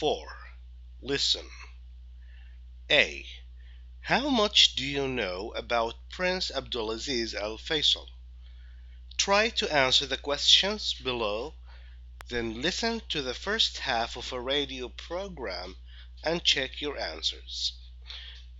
4. Listen. A. How much do you know about Prince Abdulaziz Al Faisal? Try to answer the questions below, then listen to the first half of a radio program and check your answers.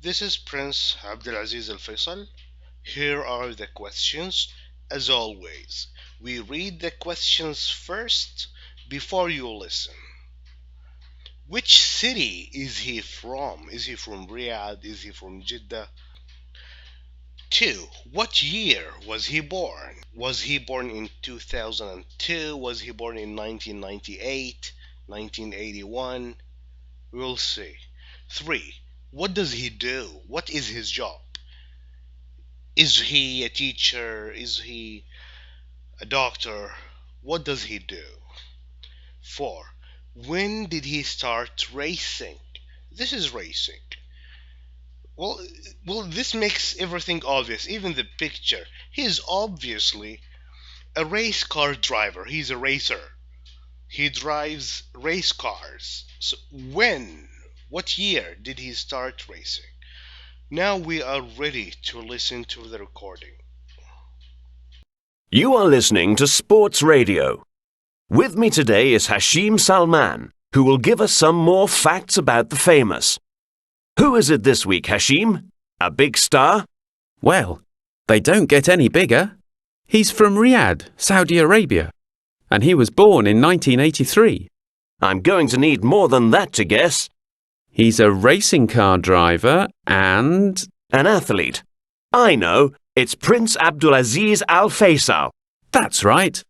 This is Prince Abdulaziz Al Faisal. Here are the questions. As always, we read the questions first before you listen. Which city is he from? Is he from Riyadh? Is he from Jeddah? 2. What year was he born? Was he born in 2002? Was he born in 1998? 1981? We'll see. 3. What does he do? What is his job? Is he a teacher? Is he a doctor? What does he do? 4. When did he start racing? This is racing. Well, this makes everything obvious, even the picture. He is obviously a race car driver. He's a racer. He drives race cars. So what year did he start racing? Now we are ready to listen to the recording. You are listening to Sports Radio. With me today is Hashim Salman, who will give us some more facts about the famous. Who is it this week, Hashim? A big star? Well, they don't get any bigger. He's from Riyadh, Saudi Arabia, and he was born in 1983. I'm going to need more than that to guess. He's a racing car driver and an athlete. I know, it's Prince Abdulaziz Al Faisal. That's right.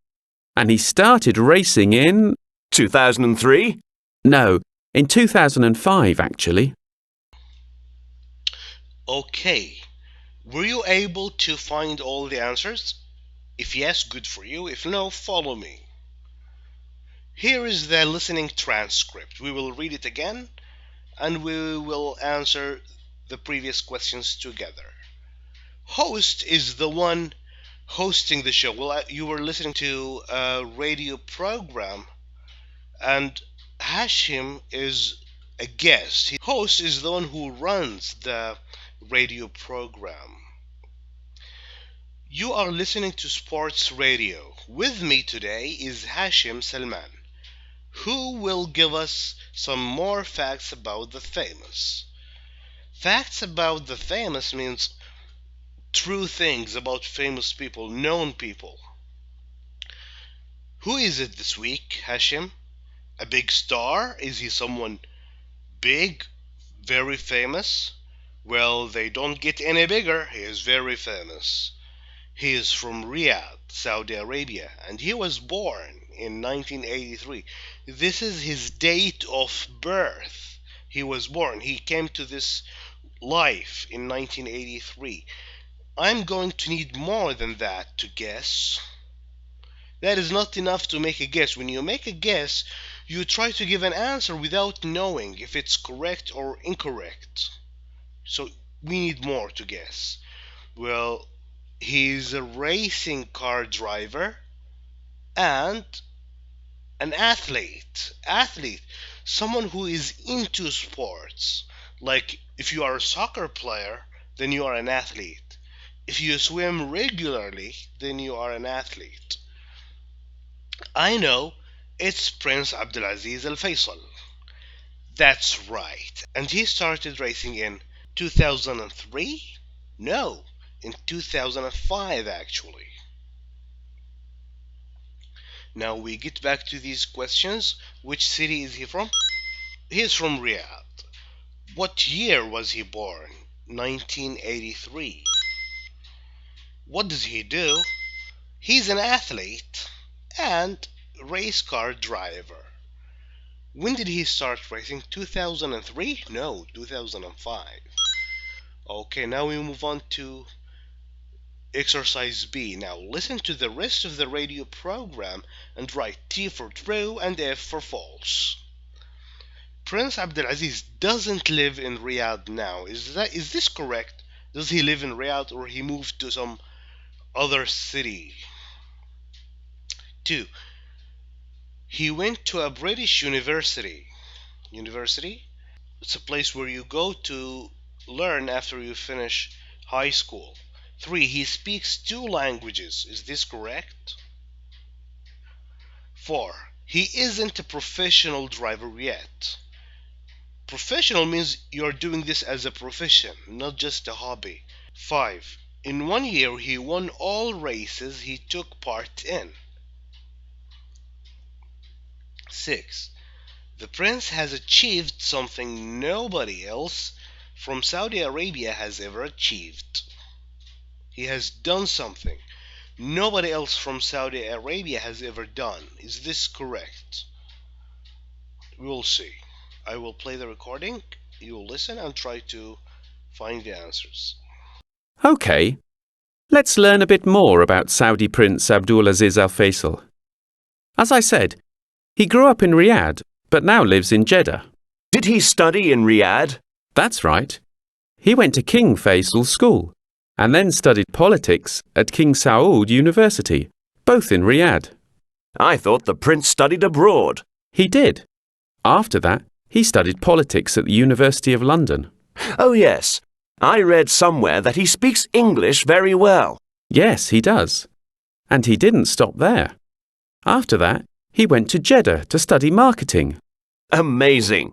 And he started racing in 2003? No, in 2005 actually. Okay, were you able to find all the answers? If yes, good for you. If no, follow me. Here is the listening transcript. We will read it again and we will answer the previous questions together. Host is the one hosting the show. Well, you were listening to a radio program and Hashim is a guest. Host is the one who runs the radio program. You are listening to Sports Radio. With me today is Hashim Salman, who will give us some more facts about the famous. Facts about the famous means true things about famous people, known people. Who is it this week, Hashim? A big star? Is he someone big, very famous? Well, they don't get any bigger. He is very famous. He is from Riyadh, Saudi Arabia, and he was born in 1983. This is his date of birth. He was born. He came to this life in 1983. I'm going to need more than that to guess. That is not enough to make a guess. When you make a guess, you try to give an answer without knowing if it's correct or incorrect. So we need more to guess. Well, he's a racing car driver and an athlete. Someone who is into sports. Like if you are a soccer player, then you are an athlete. If you swim regularly, then you are an athlete. I know, it's Prince Abdulaziz Al Faisal. That's right. And he started racing in 2003? No, in 2005 actually. Now we get back to these questions. Which city is he from? He is from Riyadh. What year was he born? 1983. What does he do? He's an athlete and race car driver. When did he start racing? 2003? No, 2005. Okay, now we move on to exercise B. Now listen to the rest of the radio program and write T for true and F for false. Prince Abdulaziz doesn't live in Riyadh now. Is this correct? Does he live in Riyadh or he moved to some other city? 2. He went to a British university. University. It's a place where you go to learn after you finish high school. 3. He speaks 2 languages. Is this correct? 4. He isn't a professional driver yet. Professional means you're doing this as a profession, not just a hobby. 5. In 1 year he won all races he took part in. 6. The prince has achieved something nobody else from Saudi Arabia has ever achieved. He has done something nobody else from Saudi Arabia has ever done. Is this correct? We'll see. I will play the recording. You will listen and try to find the answers. OK. Let's learn a bit more about Saudi Prince Abdulaziz Al Faisal. As I said, he grew up in Riyadh, but now lives in Jeddah. Did he study in Riyadh? That's right. He went to King Faisal's school and then studied politics at King Saud University, both in Riyadh. I thought the prince studied abroad. He did. After that, he studied politics at the University of London. Oh yes, I read somewhere that he speaks English very well. Yes, he does. And he didn't stop there. After that, he went to Jeddah to study marketing. Amazing.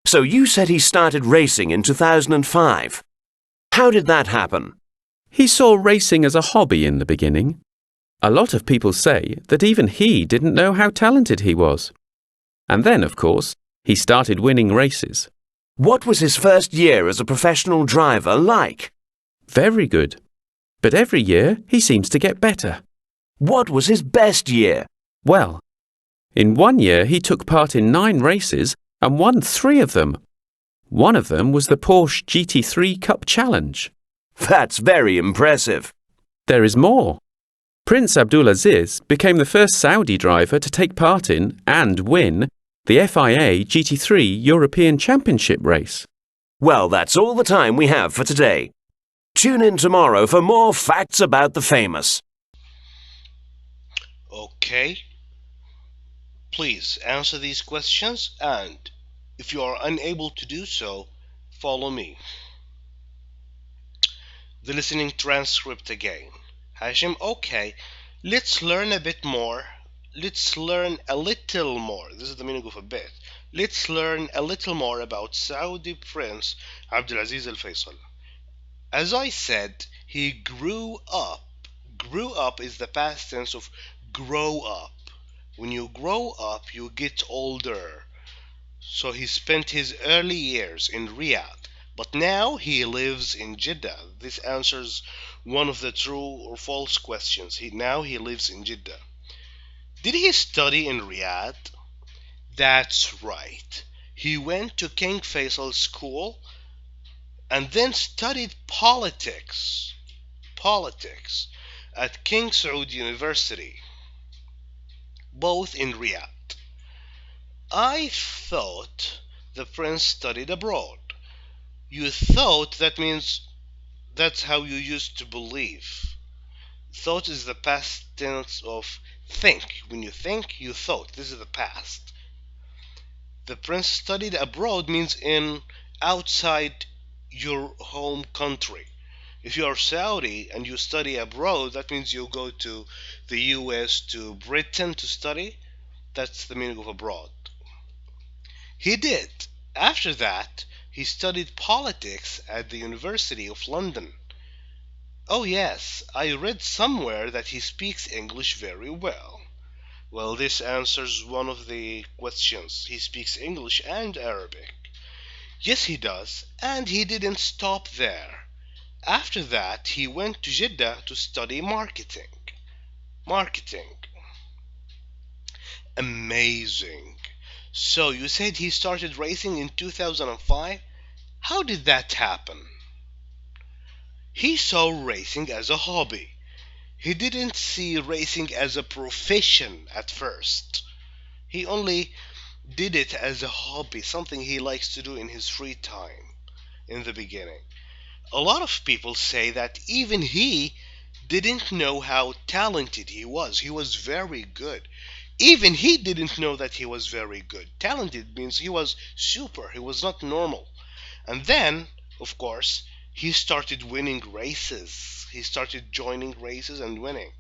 So you said he started racing in 2005. How did that happen? He saw racing as a hobby in the beginning. A lot of people say that even he didn't know how talented he was. And then, of course, he started winning races. What was his first year as a professional driver like? Very good. But every year he seems to get better. What was his best year? Well, in 1 year he took part in 9 races and won 3 of them. One of them was the Porsche GT3 Cup Challenge. That's very impressive. There is more. Prince Abdulaziz became the first Saudi driver to take part in and win the FIA GT3 European Championship race. Well, that's all the time we have for today. Tune in tomorrow for more facts about the famous. Okay. Please answer these questions, and if you are unable to do so, follow me. The listening transcript again. Hashim, okay, let's learn a bit more. Let's learn a little more. This is the meaning of a bit. Let's learn a little more about Saudi Prince Abdulaziz Al Faisal. As I said, he grew up. Grew up is the past tense of grow up. When you grow up, you get older. So he spent his early years in Riyadh, but now he lives in Jeddah. This answers one of the true or false questions. Now he lives in Jeddah. Did he study in Riyadh? That's right. He went to King Faisal's school and then studied politics at King Saud University, both in Riyadh. I thought the prince studied abroad. You thought, that means that's how you used to believe. Thought is the past tense of think. When you think, you thought. This is the past. The prince studied abroad means in outside your home country. If you are Saudi and you study abroad, that means you go to the US, to Britain to study. That's the meaning of abroad. He did. After that, he studied politics at the University of London. Oh yes, I read somewhere that he speaks English very well. Well, this answers one of the questions. He speaks English and Arabic. Yes, he does, and he didn't stop there. After that, he went to Jeddah to study marketing. Amazing. So you said he started racing in 2005? How did that happen? He saw racing as a hobby. He didn't see racing as a profession at first. He only did it as a hobby, something he likes to do in his free time in the beginning. A lot of people say that even he didn't know how talented he was. He was very good. Even he didn't know that he was very good. Talented means he was super, he was not normal. And then, of course, he started winning races. He started joining races and winning.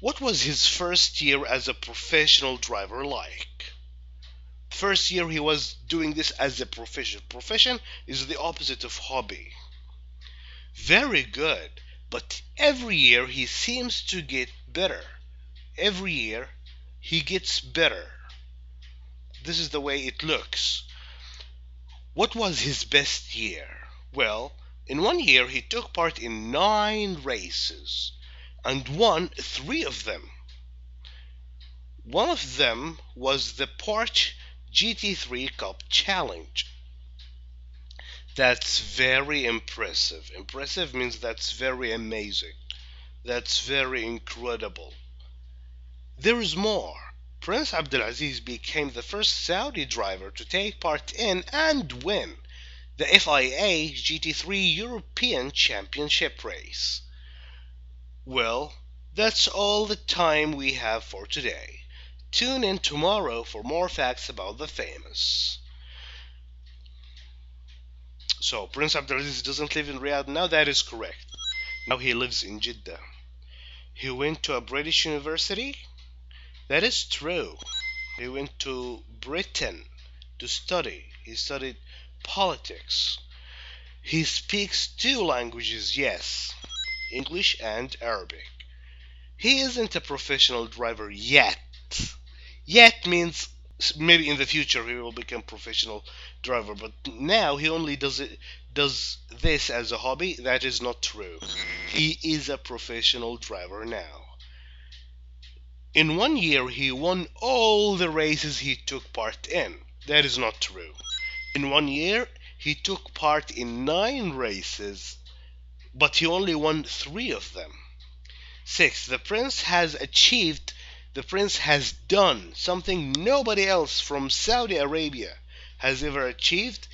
What was his first year as a professional driver like? First year he was doing this as a profession. Profession is the opposite of hobby. Very good, but every year he seems to get better. Every year he gets better. This is the way it looks. What was his best year? Well, in one year he took part in 9 races and won 3 of them. One of them was the Porsche GT3 Cup Challenge. That's very impressive. Impressive means that's very amazing. That's very incredible. There is more. Prince Abdulaziz became the first Saudi driver to take part in and win the FIA GT3 European Championship race. Well, that's all the time we have for today. Tune in tomorrow for more facts about the famous. So, Prince Abdulaziz doesn't live in Riyadh now? That is correct. Now he lives in Jeddah. He went to a British university? That is true. He went to Britain to study. He studied politics. He speaks 2 languages, yes, English and Arabic. He isn't a professional driver yet. Yet means maybe in the future he will become professional driver, but now he only does this as a hobby. That is not true. He is a professional driver now. In one year he won all the races he took part in. That is not true. In one year he took part in 9 races, but he only won 3 of them. 6. The prince has done something nobody else from Saudi Arabia has ever achieved.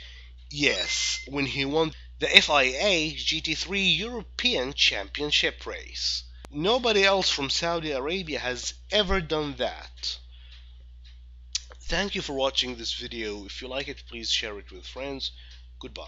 Yes, when he won the FIA GT3 European Championship race. Nobody else from Saudi Arabia has ever done that. Thank you for watching this video. If you like it, please share it with friends. Goodbye.